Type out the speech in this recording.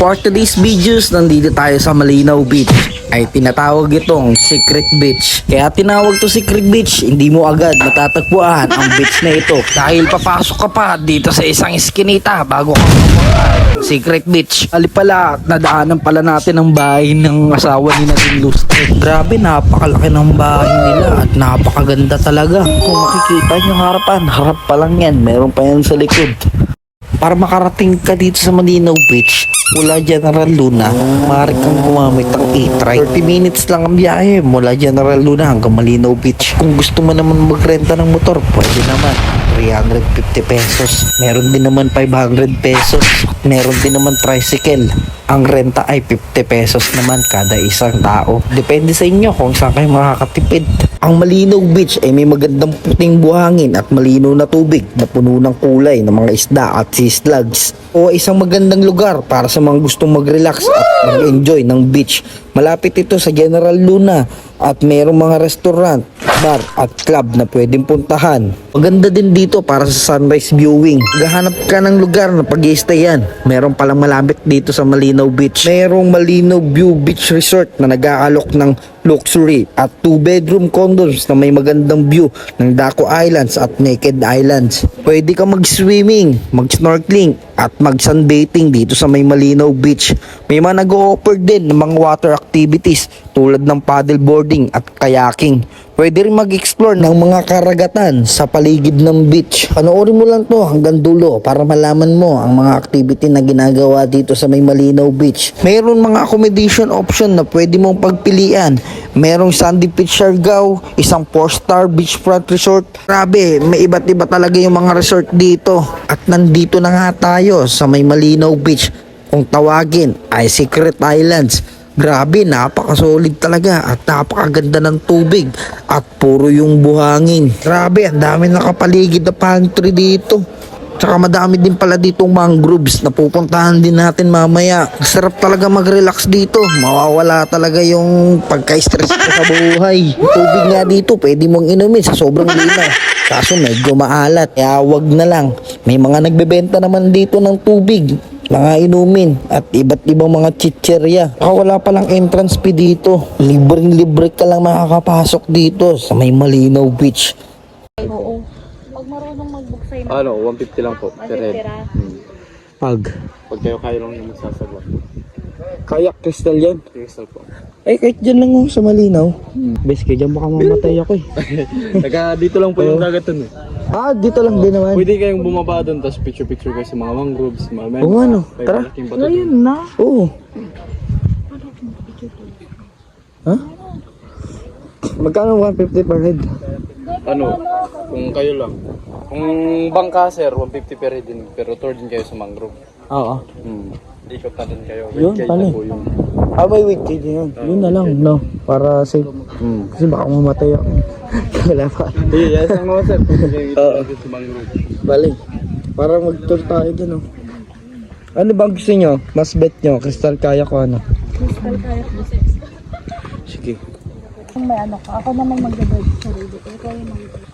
For today's videos, nandito tayo sa Malinaw Beach. Ay tinatawag itong Secret Beach. Kaya tinawag to Secret Beach, hindi mo agad matatagpuan ang beach na ito. Dahil papasok ka pa dito sa isang eskinita bago ka pumunta. Secret Beach. Ali pala, nadaanan pala natin ang bahay ng asawa ni Nadine Lustre. Grabe, napakalaki ng bahay nila at napakaganda talaga. Kung makikita nyo harapan, harap pa lang yan. Meron pa yan sa likod. Para makarating ka dito sa Malinaw Beach, mula General Luna, maaari kang gumamit ng e-trike. 30 minutes lang ang biyahe mula General Luna hanggang Malinaw Beach. Kung gusto mo naman magrenta ng motor, pwede naman. 350 pesos. Meron din naman 500 pesos. Meron din naman tricycle. Ang renta ay 50 pesos naman kada isang tao. Depende sa inyo kung saan kayo makakatipid. Ang Malinaw Beach ay may magandang puting buhangin at malinaw na tubig na puno ng kulay ng mga isda at sea slugs. O isang magandang lugar para sa mga gustong mag-relax at mag-enjoy ng beach. Malapit ito sa General Luna at mayroong mga restaurant, bar at club na pwedeng puntahan. Maganda din dito para sa sunrise viewing. Gahanap ka ng lugar na pag-i-stayan. Meron palang malapit dito sa Malinaw Beach. Mayroong Malinaw View Beach Resort na nag-aalok ng luxury at 2-bedroom condos na may magandang view ng Daco Islands at Naked Islands. Pwede ka mag-swimming, mag-snorkeling at mag-sunbathing dito sa may Malinaw Beach. May mga nag-o-offer din ng mga water activities tulad ng paddleboarding at kayaking. Pwede rin mag-explore ng mga karagatan sa paligid ng beach. Panoorin mo lang to hanggang dulo para malaman mo ang mga activity na ginagawa dito sa may Malinaw Beach. Mayroon mga accommodation option na pwede mong pagpilian. Merong Sandy Beach Siargao, isang 4-star beachfront resort. Grabe, may iba't iba talaga yung mga resort dito. At nandito na nga tayo sa may Malinaw Beach. Kung tawagin ay Secret Islands. Grabe, napakasolid talaga at napakaganda ng tubig at puro yung buhangin. Grabe, ang dami nakapaligid na palm tree dito. Tsaka madami din pala ditong mangroves na pupuntahan din natin mamaya. Sarap talaga mag-relax dito. Mawawala talaga yung pagka-stress ko sa buhay. Yung tubig nga dito, pwede mong inumin sa sobrang linaw. Kaso medyo maalat, kaya wag na lang. May mga nagbebenta naman dito ng tubig, mga inumin at iba't ibang mga chicherya. Wala palang entrance fee dito. Libreng-libre ka lang makakapasok dito sa may Malinaw Beach. Oo. Pag marunong magbuksay na. Ano, 150 lang po per head. Pag Pag kayo lang yung magsasagwa. kayak crystal yan. Crystal po. Eh, kahit dyan lang sa Malinaw. Bes, kaya dyan baka mamatay ako eh. Taga dito lang po yung dagat dun eh. Ah, dito lang din naman. Pwede kayong bumaba dun, tapos picture-picture kayo sa mga mangroves. Mga Oo, ano? may Tara. malaking bato dun. na. Oo. Ha? Magkano 150 per head? Ano, kung kayo lang. Kung bangka sir, 150 per head din. Pero tour din kayo sa mangrove. Oo. Ikot na din kayo. Yun, Guide paano na eh? po yun. Ah, may week kayo yun. Yun na lang, no? Para safe. Kasi baka mamatay ako. Wala pa. Yes, ang mga sir. Kung kayo Oo. ikot sa mangrove. Balik. Para mag-tour tayo dun, oh. Ano bang gusto nyo? Mas bet nyo? Crystal kaya ko ano? Crystal kayak buses. Sige. Kung may ano ka, ako naman mag-guide sa sarili ko. Ikaw yung mag-guide.